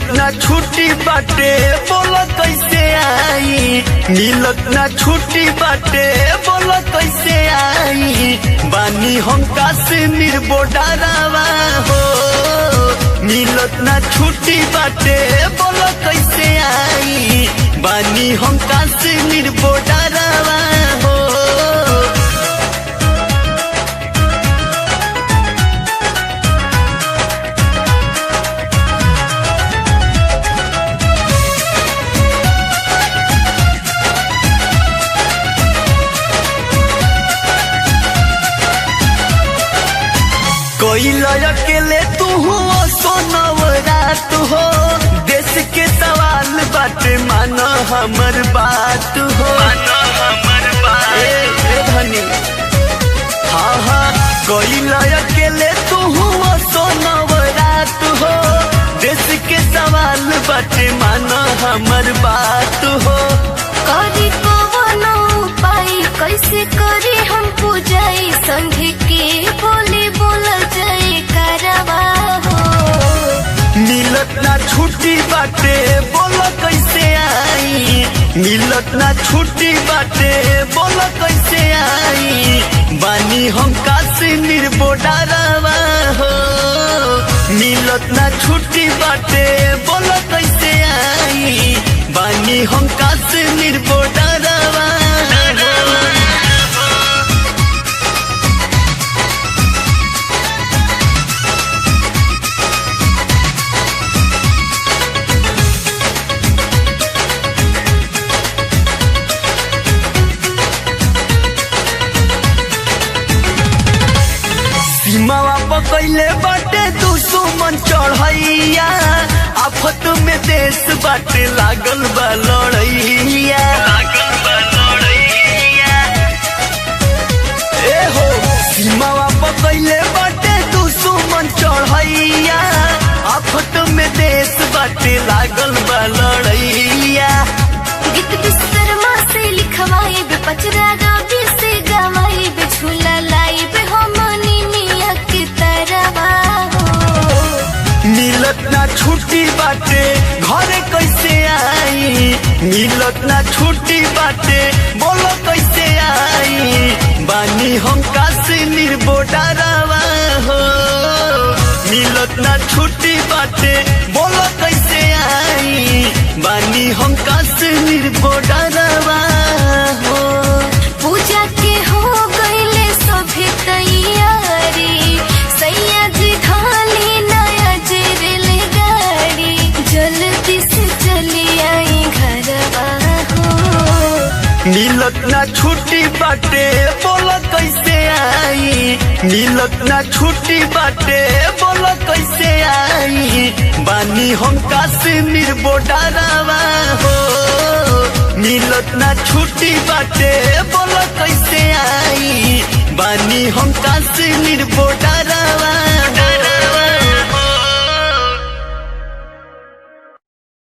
मिलत ना छुट्टी बाटे बोला कैसे आई, मिलत ना छुट्टी बाटे बोला कैसे आई, बानी हम कश्मीर बॉर्डरवा हो। मिलत ना छुट्टी बाटे बोला कैसे आई, बानी हम कश्मीर बॉर्डरवा हो। कोई अकेले तू हो सोनवरात हो, देश के सवाल बाटे मानो हमर बात हो। धनी हाँ हाँ कोई अकेले तू हो सोनवरात हो, देश के सवाल बाटे मानो हमर बात हो। करी कवनो उपाय कैसे करी हम पूजाई, संग के बोले बोला जाए करवा हो। मिलत ना छुट्टी बाटे बोला कैसे आई, मिलत ना छुट्टी बाटे बोला कैसे आई, बानी हम कश्मीर बॉर्डरवा हो। मिलत ना छुट्टी बाटे बोला कैसे आई, बानी हम कश्मीर बॉर्डरवा हो। सीमावा पकैले बाटे दुश्मन चढ़ैया, आफत में देश बाटे लागल बा लड़ैया। ए हो सीमावा पकैले बाटे दुश्मन चढ़ैया, आफत में देश बाटे लागल बा लड़ैया। गीत बिस्तरमा से लिखवाई बे, पचरा रवि से गवाई बे, झूला लाई बे हमनी मिया के तरवा हो। मिलत ना छुट्टी बाटे घरे कैसे आई, मिलत ना छुट्टी बाटे बोलो कैसे आई, बानी हम कश्मीर बॉर्डरवा हो। मिलत ना छुट्टी बाटे बोलो कैसे आई, बानी हम कश्मीर बॉर्डरवा हो। पूजा के हो गईले सभी तैयारी, सैया जी ढाली नया जेरेल गाड़ी, जल्दी से चली आई घरवा हो। मिलत ना छुट्टी बाटे बोला कैसे आई, मिलत ना छुट्टी बाटे बोला कैसे आई, बानी हम कश्मीर बॉर्डरवा हो। मिलत ना छुट्टी बाटे बोला कैसे आई, बानी हम कश्मीर बॉर्डरवा